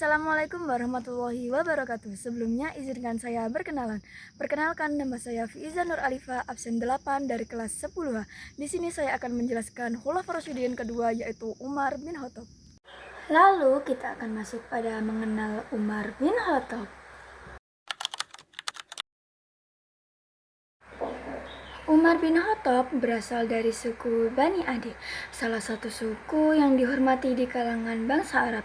Assalamualaikum warahmatullahi wabarakatuh. Sebelumnya izinkan saya berkenalan. Perkenalkan, nama saya Fiiza Nur Alifa, absen 8 dari kelas 10A. Di sini saya akan menjelaskan Khulafaur Rasyidin kedua, yaitu Umar bin Khattab. Lalu kita akan masuk pada mengenal Umar bin Khattab. Umar bin Khattab berasal dari suku Bani Adi, salah satu suku yang dihormati di kalangan bangsa Arab.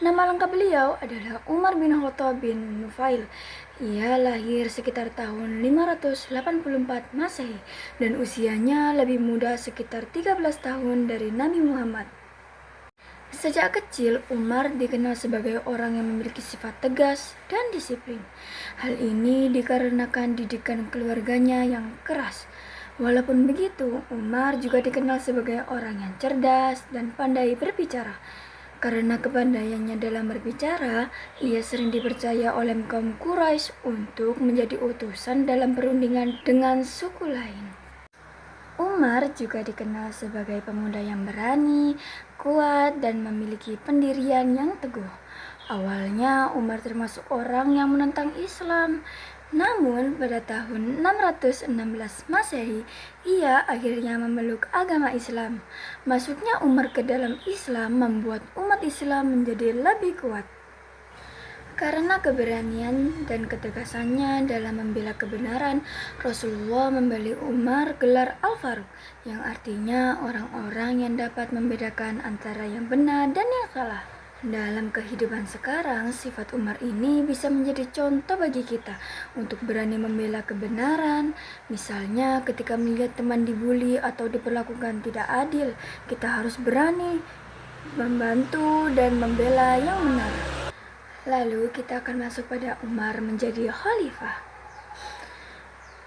Nama lengkap beliau adalah Umar bin Khattab bin Nufail. Ia lahir sekitar tahun 584 Masehi dan usianya lebih muda sekitar 13 tahun dari Nabi Muhammad. Sejak kecil, Umar dikenal sebagai orang yang memiliki sifat tegas dan disiplin. Hal ini dikarenakan didikan keluarganya yang keras. Walaupun begitu, Umar juga dikenal sebagai orang yang cerdas dan pandai berbicara. Karena kepandaiannya dalam berbicara, ia sering dipercaya oleh kaum Quraisy untuk menjadi utusan dalam perundingan dengan suku lain. Umar juga dikenal sebagai pemuda yang berani, kuat, dan memiliki pendirian yang teguh. Awalnya Umar termasuk orang yang menentang Islam, namun pada tahun 616 Masehi, ia akhirnya memeluk agama Islam. Masuknya Umar ke dalam Islam membuat umat Islam menjadi lebih kuat. Karena keberanian dan ketegasannya dalam membela kebenaran, Rasulullah memberi Umar gelar Al-Faruq, yang artinya orang-orang yang dapat membedakan antara yang benar dan yang salah. Dalam kehidupan sekarang, sifat Umar ini bisa menjadi contoh bagi kita untuk berani membela kebenaran. Misalnya ketika melihat teman dibuli atau diperlakukan tidak adil, kita harus berani membantu dan membela yang benar. Lalu kita akan masuk pada Umar menjadi khalifah.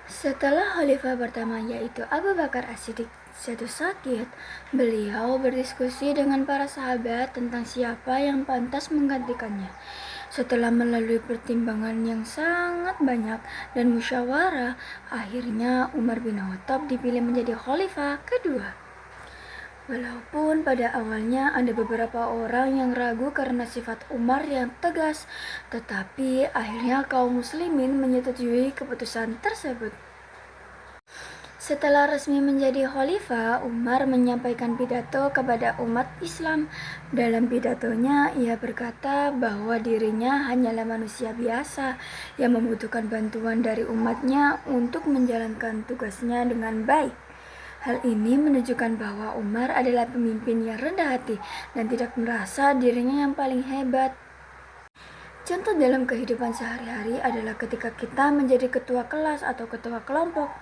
Setelah khalifah pertama yaitu Abu Bakar As-Siddiq jatuh sakit, beliau berdiskusi dengan para sahabat tentang siapa yang pantas menggantikannya. Setelah melalui pertimbangan yang sangat banyak dan musyawarah, akhirnya Umar bin Khattab dipilih menjadi khalifah kedua. Walaupun pada awalnya ada beberapa orang yang ragu karena sifat Umar yang tegas, tetapi akhirnya kaum muslimin menyetujui keputusan tersebut. Setelah resmi menjadi khalifah, Umar menyampaikan pidato kepada umat Islam. Dalam pidatonya, ia berkata bahwa dirinya hanyalah manusia biasa yang membutuhkan bantuan dari umatnya untuk menjalankan tugasnya dengan baik. Hal ini menunjukkan bahwa Umar adalah pemimpin yang rendah hati dan tidak merasa dirinya yang paling hebat. Contoh dalam kehidupan sehari-hari adalah ketika kita menjadi ketua kelas atau ketua kelompok.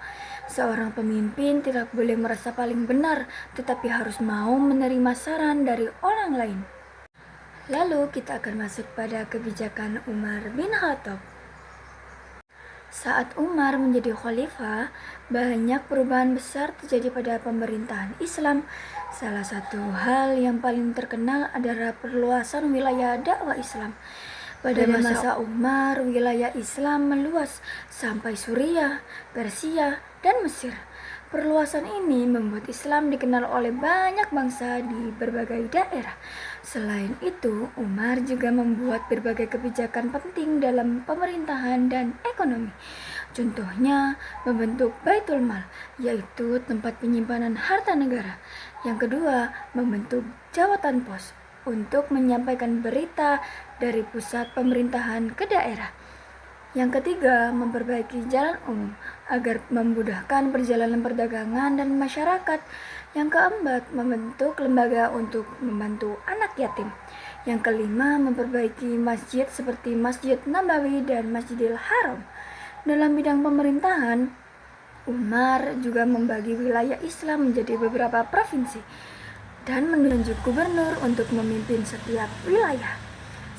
Seorang pemimpin tidak boleh merasa paling benar, tetapi harus mau menerima saran dari orang lain. Lalu kita akan masuk pada kebijakan Umar bin Khattab. Saat Umar menjadi khalifah, banyak perubahan besar terjadi pada pemerintahan Islam. Salah satu hal yang paling terkenal adalah perluasan wilayah dakwah Islam. Pada masa Umar, wilayah Islam meluas sampai Suriah, Persia, dan Mesir. Perluasan ini membuat Islam dikenal oleh banyak bangsa di berbagai daerah. Selain itu, Umar juga membuat berbagai kebijakan penting dalam pemerintahan dan ekonomi. Contohnya, membentuk Baitul Mal, yaitu tempat penyimpanan harta negara. Yang kedua, membentuk jawatan pos untuk menyampaikan berita dari pusat pemerintahan ke daerah. Yang ketiga, memperbaiki jalan umum agar memudahkan perjalanan perdagangan dan masyarakat. Yang keempat, membentuk lembaga untuk membantu anak yatim. Yang kelima, memperbaiki masjid seperti Masjid Nabawi dan Masjidil Haram. Dalam bidang pemerintahan, Umar juga membagi wilayah Islam menjadi beberapa provinsi dan menunjuk gubernur untuk memimpin setiap wilayah.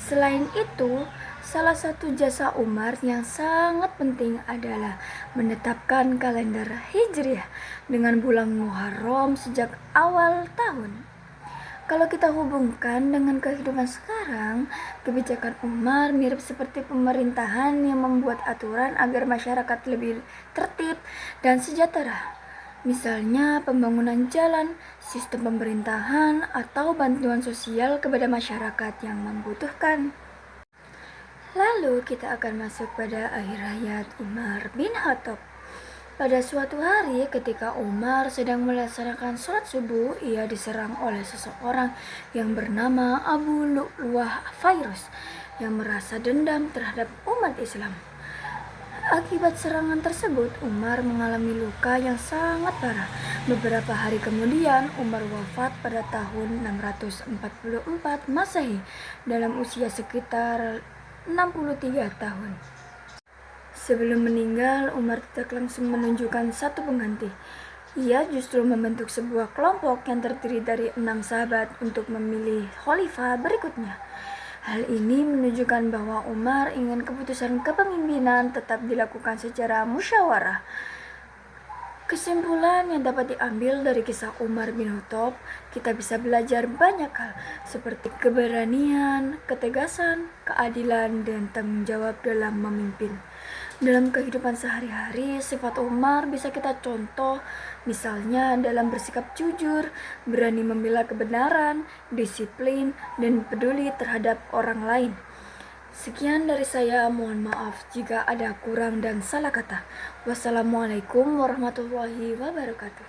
Selain itu, salah satu jasa Umar yang sangat penting adalah menetapkan kalender Hijriah dengan bulan Muharram sejak awal tahun. Kalau kita hubungkan dengan kehidupan sekarang, kebijakan Umar mirip seperti pemerintahan yang membuat aturan agar masyarakat lebih tertib dan sejahtera. Misalnya pembangunan jalan, sistem pemerintahan, atau bantuan sosial kepada masyarakat yang membutuhkan. Lalu kita akan masuk pada akhir hayat Umar bin Khattab. Pada suatu hari ketika Umar sedang melaksanakan sholat subuh, ia diserang oleh seseorang yang bernama Abu Lu'lu'ah Fairuz yang merasa dendam terhadap umat Islam. Akibat serangan tersebut, Umar mengalami luka yang sangat parah. Beberapa hari kemudian, Umar wafat pada tahun 644 Masehi dalam usia sekitar 63 tahun. Sebelum meninggal, Umar tidak langsung menunjukkan satu pengganti. Ia justru membentuk sebuah kelompok yang terdiri dari 6 sahabat untuk memilih khalifah berikutnya. Hal ini menunjukkan bahwa Umar ingin keputusan kepemimpinan tetap dilakukan secara musyawarah. Kesimpulan yang dapat diambil dari kisah Umar bin Khattab, kita bisa belajar banyak hal seperti keberanian, ketegasan, keadilan, dan tanggung jawab dalam memimpin. Dalam kehidupan sehari-hari, sifat Umar bisa kita contoh, misalnya dalam bersikap jujur, berani membela kebenaran, disiplin, dan peduli terhadap orang lain. Sekian dari saya, mohon maaf jika ada kurang dan salah kata. Wassalamualaikum warahmatullahi wabarakatuh.